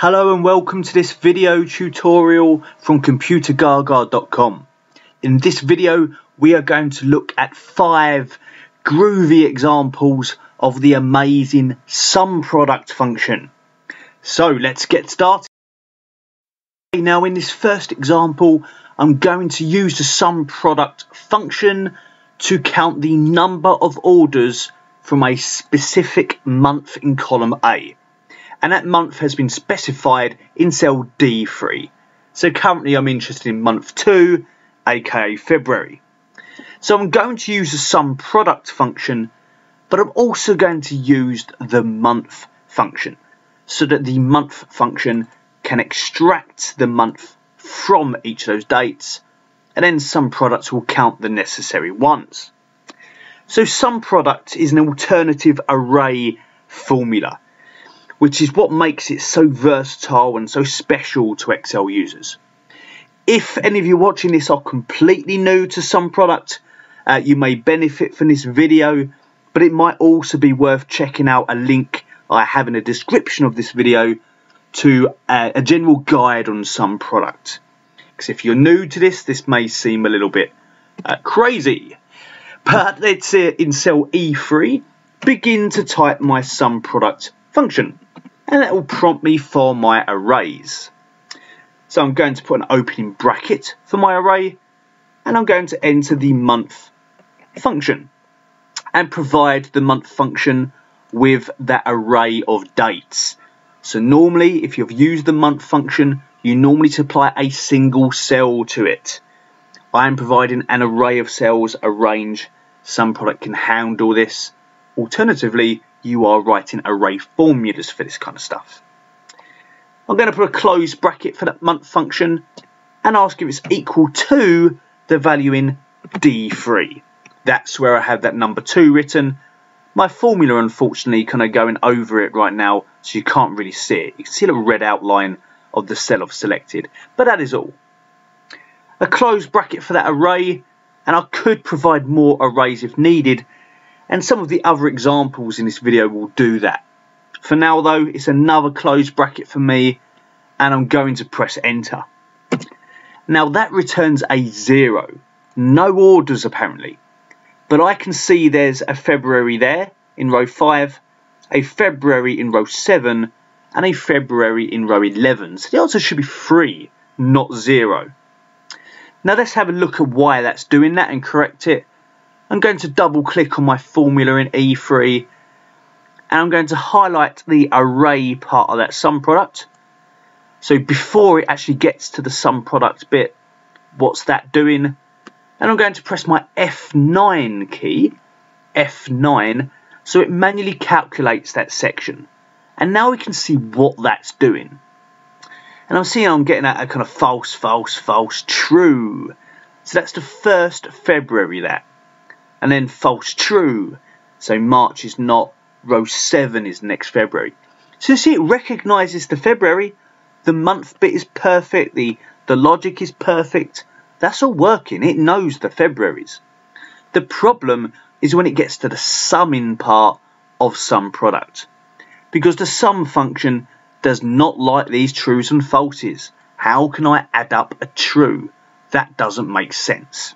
Hello and welcome to this video tutorial from Computergaga.com. In this video we are going to look at 5 groovy examples of the amazing SUMPRODUCT function. So let's get started. Now in this first example I'm going to use the SUMPRODUCT function to count the number of orders from a specific month in column A. And that month has been specified in cell D3. So currently I'm interested in month 2, aka February. So I'm going to use the SUMPRODUCT function, but I'm also going to use the month function, so that the month function can extract the month from each of those dates, and then SUMPRODUCT will count the necessary ones. So SUMPRODUCT is an alternative array formula, which is what makes it so versatile and so special to Excel users. If any of you watching this are completely new to SUMPRODUCT, you may benefit from this video, but it might also be worth checking out a link I have in the description of this video to a general guide on SUMPRODUCT. Because if you're new to this may seem a little bit crazy. But let's in cell E3 begin to type my SUMPRODUCT function. And that will prompt me for my arrays. So I'm going to put an opening bracket for my array, and I'm going to enter the month function and provide the month function with that array of dates. So normally if you've used the month function, you normally supply a single cell to it. I am providing an array of cells, a range. SUMPRODUCT can handle this. Alternatively, you are writing array formulas for this kind of stuff. I'm going to put a close bracket for that month function and ask if it's equal to the value in D3. That's where I have that number 2 written. My formula, unfortunately, kind of going over it right now, so you can't really see it. You can see the red outline of the cell I've selected, but that is all. A close bracket for that array, and I could provide more arrays if needed, and some of the other examples in this video will do that. For now though, it's another closed bracket for me, and I'm going to press enter. Now that returns a 0. No orders apparently. But I can see there's a February there in row 5, a February in row 7, and a February in row 11. So the answer should be 3, not 0. Now let's have a look at why that's doing that and correct it. I'm going to double click on my formula in E3 and I'm going to highlight the array part of that SUMPRODUCT. So before it actually gets to the SUMPRODUCT bit, what's that doing? And I'm going to press my F9 key, F9, so it manually calculates that section. And now we can see what that's doing. And I'm seeing I'm getting a kind of false, false, false, true. So that's the first February that. And then false true, so March is not, row 7 is next February. So you see it recognises the February, the month bit is perfect, the logic is perfect, that's all working, it knows the Februaries. The problem is when it gets to the summing part of SUMPRODUCT, because the sum function does not like these trues and falses. How can I add up a true? That doesn't make sense.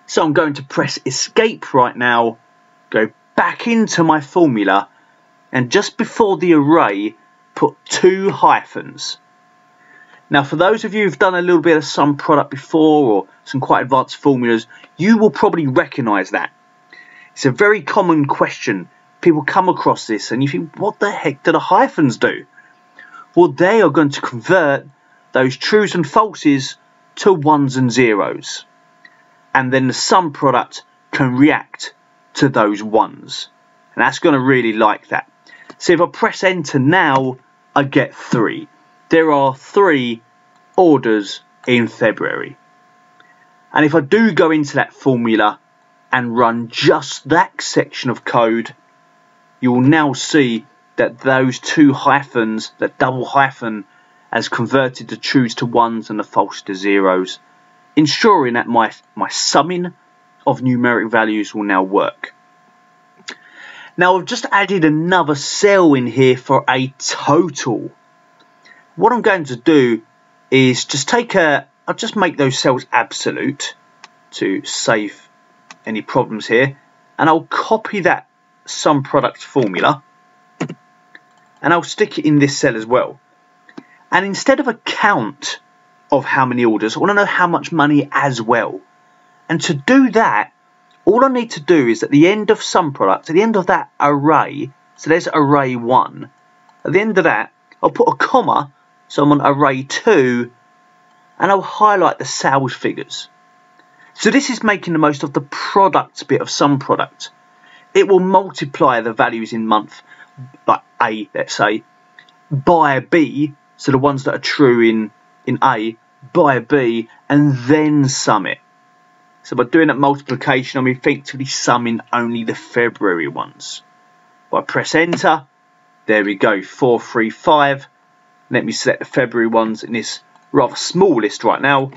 So I'm going to press escape right now, go back into my formula, and just before the array, put 2 hyphens. Now for those of you who've done a little bit of SUMPRODUCT before, or some quite advanced formulas, you will probably recognise that. It's a very common question. People come across this and you think, what the heck do the hyphens do? Well, they are going to convert those trues and falses to 1s and 0s. And then the SUMPRODUCT can react to those 1s. And that's going to really like that. So if I press enter now, I get 3. There are 3 orders in February. And if I do go into that formula and run just that section of code, you will now see that those 2 hyphens, that double hyphen, has converted the trues to 1s and the false to 0s. Ensuring that my summing of numeric values will now work. Now I've just added another cell in here for a total. what I'm going to do is just I'll just make those cells absolute to save any problems here, and I'll copy that sum product formula and I'll stick it in this cell as well. And instead of a count of how many orders, I want to know how much money as well. And to do that, all I need to do is at the end of sum product, at the end of that array, so there's array 1, at the end of that I'll put a comma, so I'm on array 2, and I'll highlight the sales figures. So this is making the most of the product bit of sum product. It will multiply the values in month, like A, let's say, by B, so the ones that are true in A, by B, and then sum it. So by doing that multiplication, I'm effectively summing only the February ones. If I press enter, there we go, 435. Let me select the February ones in this rather small list right now.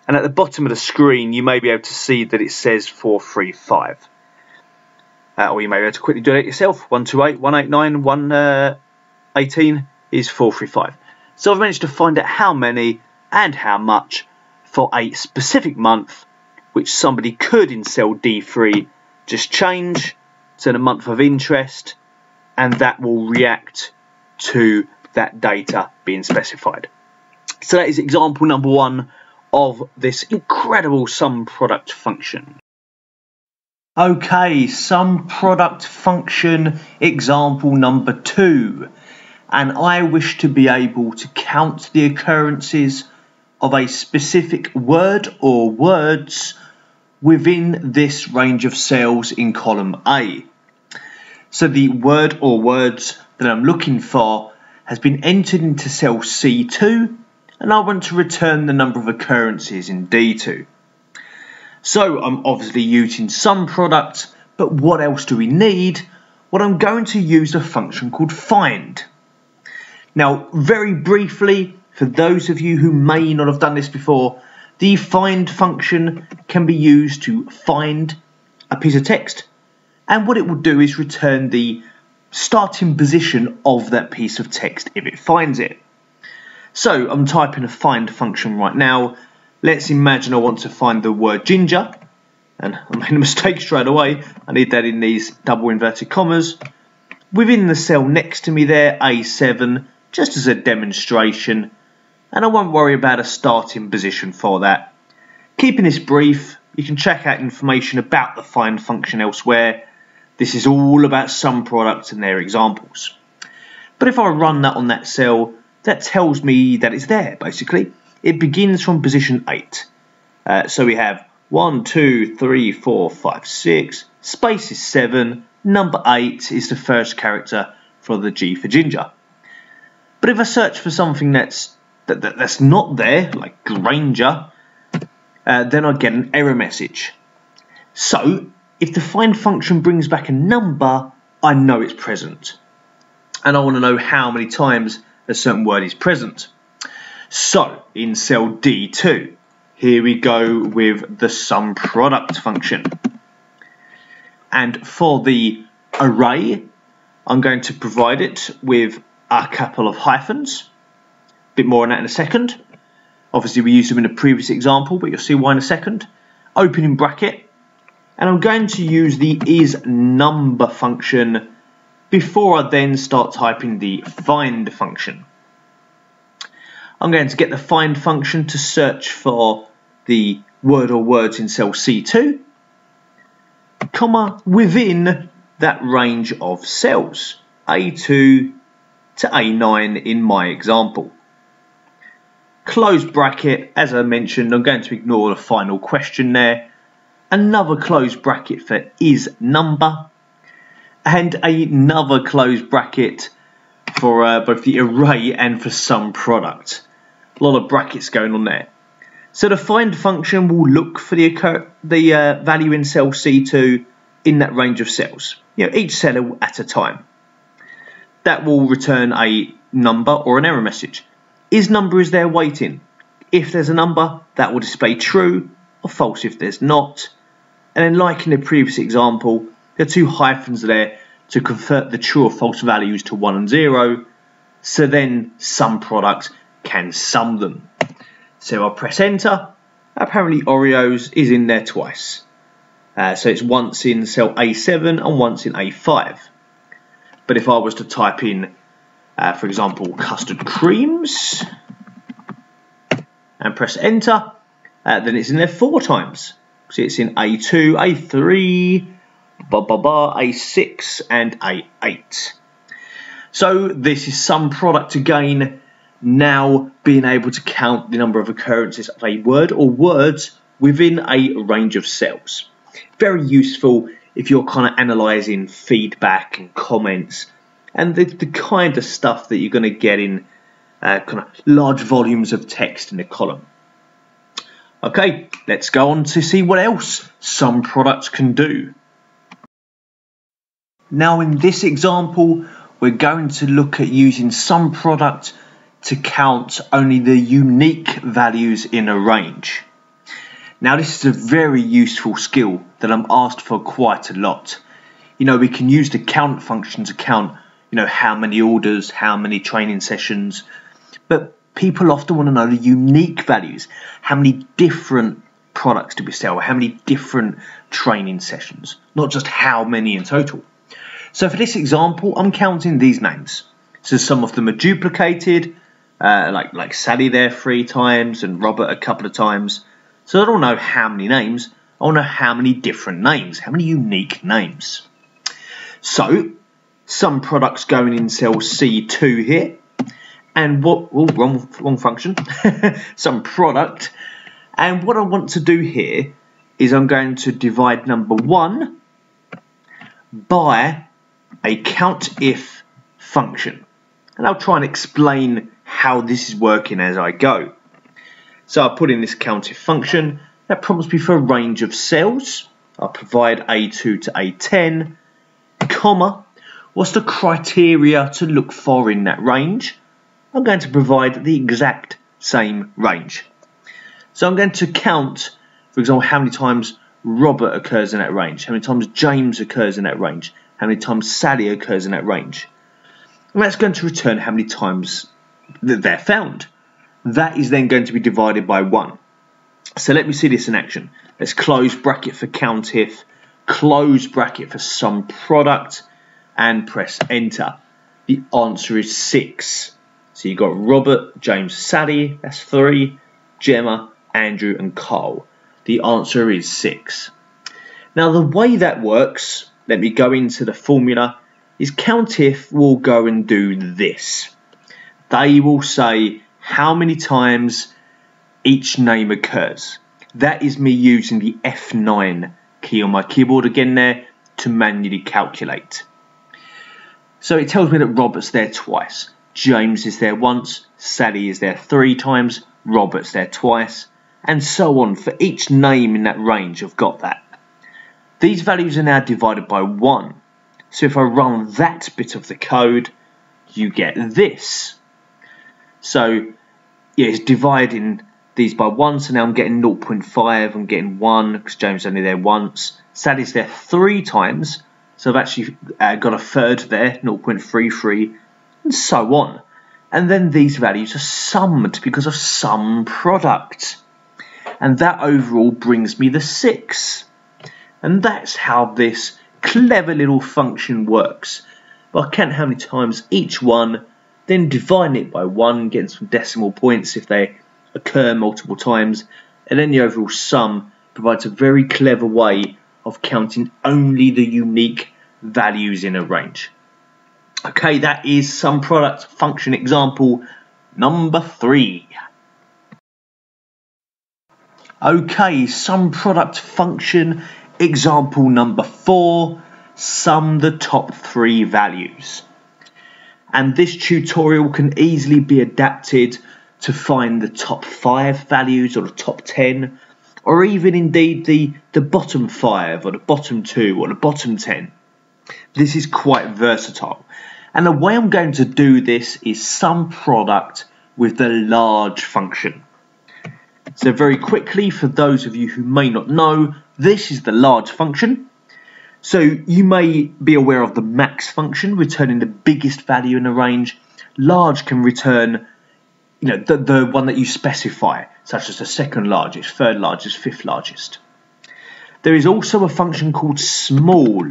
And at the bottom of the screen, you may be able to see that it says 435. Or you may be able to quickly do it yourself. 128, 189, 118 is 435. So I've managed to find out how many and how much for a specific month, which somebody could in cell D3 just change to the month of interest, and that will react to that data being specified. So that is example number 1 of this incredible sum product function. Okay, sum product function example number 2. And I wish to be able to count the occurrences of a specific word or words within this range of cells in column A. So the word or words that I'm looking for has been entered into cell C2, and I want to return the number of occurrences in D2. So I'm obviously using sum product, but what else do we need? Well, I'm going to use a function called find. Now, very briefly, for those of you who may not have done this before, the find function can be used to find a piece of text, and what it will do is return the starting position of that piece of text if it finds it. So I'm typing a find function right now. Let's imagine I want to find the word ginger, and I made a mistake straight away. I need that in these double inverted commas. Within the cell next to me there, A7, just as a demonstration, and I won't worry about a starting position for that. Keeping this brief, you can check out information about the find function elsewhere. This is all about sum products and their examples. But if I run that on that cell, that tells me that it's there, basically. It begins from position 8. So we have 1, 2, 3, 4, 5, 6, space is 7, number 8 is the first character for the G for ginger. But if I search for something that's not there, like Granger, then I get an error message. So if the find function brings back a number, I know it's present. And I want to know how many times a certain word is present. So in cell D2, here we go with the sum product function. And for the array, I'm going to provide it with a couple of hyphens. A bit more on that in a second. Obviously we used them in the previous example, but you'll see why in a second. Opening bracket, and I'm going to use the isNumber function before I then start typing the find function. I'm going to get the find function to search for the word or words in cell C2, comma, within that range of cells, A2 to A9 in my example. Close bracket, as I mentioned, I'm going to ignore the final question there. Another close bracket for isNumber, and another close bracket for both the array and for sum product. A lot of brackets going on there. So the find function will look for the value in cell C2 in that range of cells, each cell at a time. That will return a number or an error message. IsNumber is there waiting. If there's a number, that will display true or false if there's not. And then, like in the previous example, there are two hyphens there to convert the true or false values to 1 and 0. so then SUMPRODUCT can sum them. So I'll press enter. Apparently Oreos is in there twice. So it's once in cell A7 and once in A5. But if I was to type in, for example, custard creams, and press enter, then it's in there 4 times. So it's in A2, A3, A6 and A8. So this is SUMPRODUCT again, now being able to count the number of occurrences of a word or words within a range of cells. Very useful if you're kind of analysing feedback and comments and the kind of stuff that you're going to get in kind of large volumes of text in a column. Okay, let's go on to see what else SUMPRODUCT can do. Now in this example, we're going to look at using SUMPRODUCT to count only the unique values in a range. Now this is a very useful skill that I'm asked for quite a lot. You know, we can use the count function to count, you know, how many orders, how many training sessions, but people often want to know the unique values. How many different products do we sell? How many different training sessions? Not just how many in total. So for this example, I'm counting these names. So some of them are duplicated, like Sally there 3 times and Robert a couple of times. So I don't know how many names, I want to know how many different names, how many unique names. So SUMPRODUCT's going in cell C2 here. And what, oh, wrong function, SUMPRODUCT. And what I want to do here is I'm going to divide number 1 by a COUNTIF function. And I'll try and explain how this is working as I go. So I'll put in this COUNTIF function. That prompts me for a range of cells. I'll provide A2 to A10, comma, what's the criteria to look for in that range? I'm going to provide the exact same range. So I'm going to count, for example, how many times Robert occurs in that range, how many times James occurs in that range, how many times Sally occurs in that range. And that's going to return how many times that they're found. That is then going to be divided by 1. So let me see this in action. Let's close bracket for COUNTIF, close bracket for SUMPRODUCT, and press enter. The answer is 6. So you've got Robert, James, Sally, that's 3, Gemma, Andrew and Carl. The answer is 6. Now the way that works, let me go into the formula, is COUNTIF will go and do this. They will say how many times each name occurs. That is me using the F9 key on my keyboard again there to manually calculate. So it tells me that Robert's there twice. James is there once, Sally is there 3 times, Robert's there twice, and so on. For each name in that range, I've got that. These values are now divided by 1. So if I run that bit of the code, you get this. So yeah, it's dividing these by 1, so now I'm getting 0.5, I'm getting 1, because James is only there once. Sally's there 3 times, so I've actually got a third there, 0.33, and so on. And then these values are summed because of SUMPRODUCT. And that overall brings me the 6. And that's how this clever little function works. But I count how many times each one, then divide it by 1, getting some decimal points if they occur multiple times, and then the overall sum provides a very clever way of counting only the unique values in a range. Okay, that is SUMPRODUCT function example number 3. Okay, SUMPRODUCT function example number 4, sum the top 3 values. And this tutorial can easily be adapted to find the top 5 values or the top 10, or even indeed the bottom 5 or the bottom 2 or the bottom 10. This is quite versatile. And the way I'm going to do this is SUMPRODUCT with the large function. So very quickly, for those of you who may not know, this is the large function. So you may be aware of the max function, returning the biggest value in a range. large can return, you know, the one that you specify, such as the second largest, third largest, fifth largest. There is also a function called small,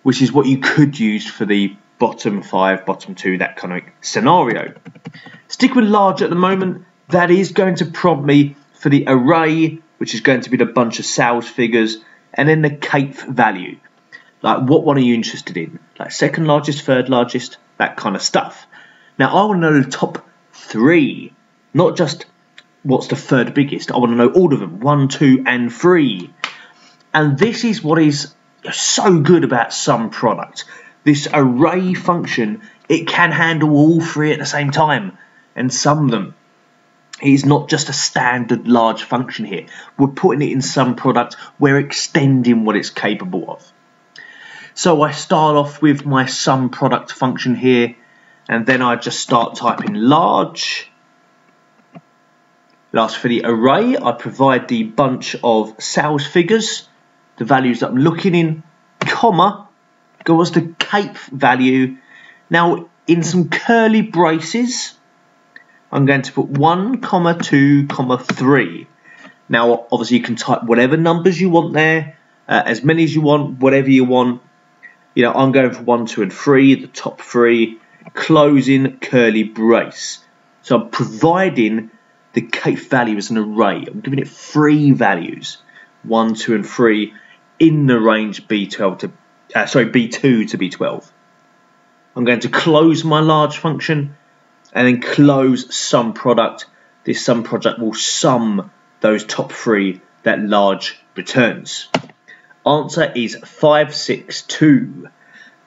which is what you could use for the bottom 5, bottom 2, that kind of scenario. Stick with large at the moment. That is going to prompt me for the array, which is going to be the bunch of sales figures, and then the cape value. Like, what one are you interested in? Like second largest, third largest, that kind of stuff. Now, I want to know the top 3, not just what's the third biggest. I want to know all of them, 1, 2, and 3. And this is what is so good about SUMPRODUCT. This array function, it can handle all 3 at the same time and sum them. It's not just a standard large function here. We're putting it in SUMPRODUCT. We're extending what it's capable of. So I start off with my SUMPRODUCT function here, and then I just start typing large. Last, for the array, I provide the bunch of sales figures, the values that I'm looking in, comma, goes the cape value. Now, in some curly braces, I'm going to put 1, 2, 3. Now, obviously, you can type whatever numbers you want there, as many as you want, whatever you want. You know, I'm going for 1, 2, and 3, the top 3, closing curly brace. So I'm providing the cape value as an array. I'm giving it 3 values, 1, 2, and 3, in the range B2 to B12. I'm going to close my large function and then close SUMPRODUCT. This SUMPRODUCT will sum those top 3 that large returns. Answer is 562.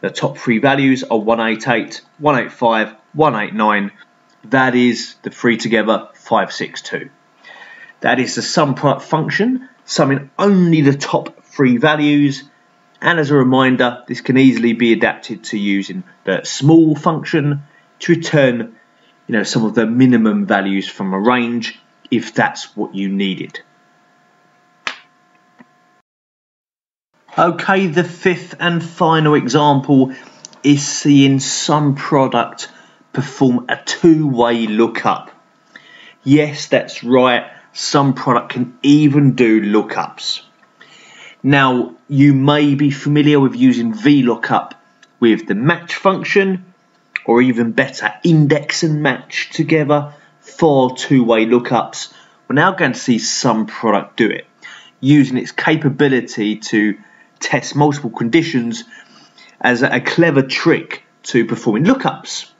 The top 3 values are 188, 185, 189. That is the 3 together, 562. That is the SUMPRODUCT function, summing only the top 3 values. And as a reminder, this can easily be adapted to using the small function to return, you know, some of the minimum values from a range if that's what you needed. Okay, the 5th and final example is seeing SUMPRODUCT perform a 2-way lookup. Yes, that's right, SUMPRODUCT can even do lookups. Now, you may be familiar with using VLOOKUP with the match function, or even better, index and match together for 2-way lookups. We're now going to see SUMPRODUCT do it, using its capability to test multiple conditions as a clever trick to performing lookups.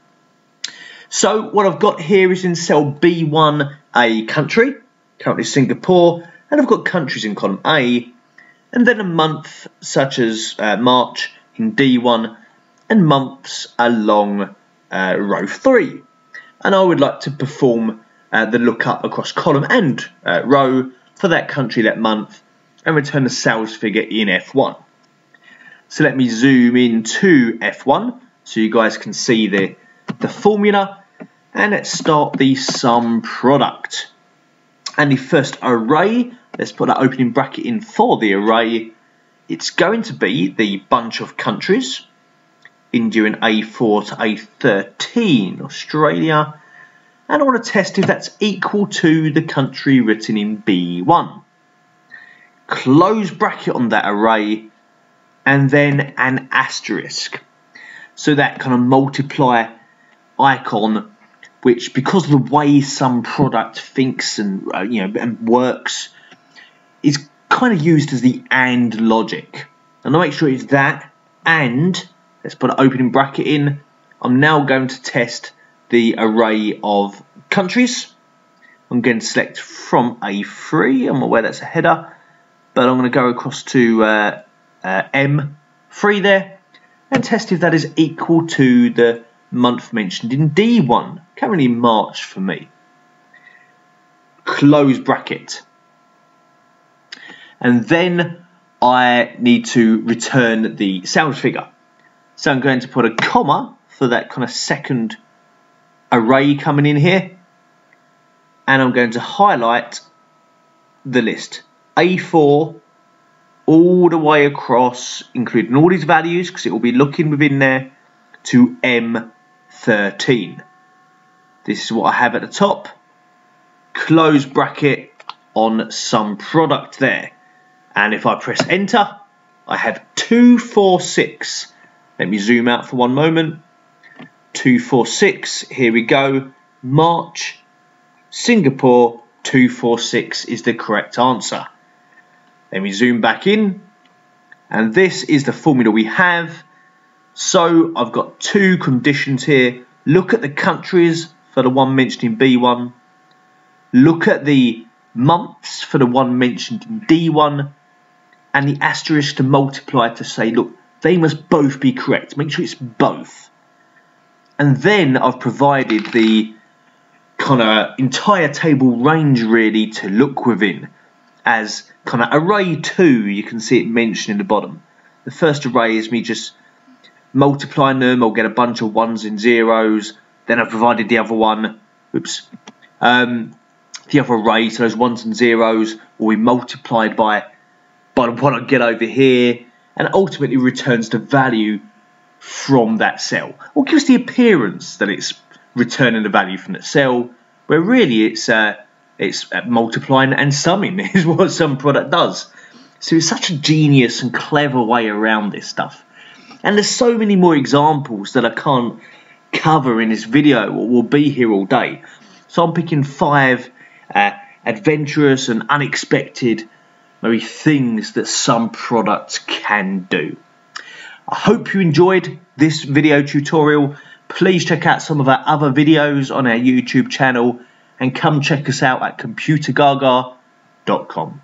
So what I've got here is in cell B1 a country, currently Singapore, and I've got countries in column A, and then a month such as March in D1, and months along row 3. And I would like to perform the lookup across column and row for that country, that month, and return the sales figure in F1. So let me zoom in to F1 so you guys can see the formula, and let's start the SUMPRODUCT. And the first array, let's put that opening bracket in for the array. It's going to be the bunch of countries, India in A4 to A13, Australia, and I want to test if that's equal to the country written in B1. Close bracket on that array, and then an asterisk. So that kind of multiply icon, which, because of the way SUMPRODUCT thinks and and works, is kind of used as the AND logic. And I'll make sure it's that, and let's put an opening bracket in. I'm now going to test the array of countries. I'm going to select from A3. I'm aware that's a header, but I'm going to go across to M3 there and test if that is equal to the month mentioned in D1, currently March for me. Close bracket. And then I need to return the sales figure. So I'm going to put a comma for that kind of second array coming in here, and I'm going to highlight the list A4 all the way across, including all these values, because it will be looking within there, to M13. This is what I have at the top. Close bracket on SUMPRODUCT there. And if I press enter, I have 246. Let me zoom out for one moment. 246, here we go. March, Singapore, 246 is the correct answer. Let me zoom back in. And this is the formula we have. So I've got two conditions here. Look at the countries for the one mentioned in B1. Look at the months for the one mentioned in D1. And the asterisk to multiply to say, look, they must both be correct. Make sure it's both. And then I've provided the kind of entire table range really to look within. As kind of array 2, you can see it mentioned in the bottom. The first array is me just multiplying them. I'll get a bunch of 1s and 0s. Then I've provided the other one. Oops. The other array, so those 1s and 0s will be multiplied by what I get over here, and ultimately returns the value from that cell, or gives the appearance that it's returning the value from that cell, where really it's multiplying and summing is what SUMPRODUCT does. So it's such a genius and clever way around this stuff. And there's so many more examples that I can't cover in this video, or will be here all day. So I'm picking 5 adventurous and unexpected maybe things that SUMPRODUCT can do. I hope you enjoyed this video tutorial. Please check out some of our other videos on our YouTube channel and come check us out at Computergaga.com.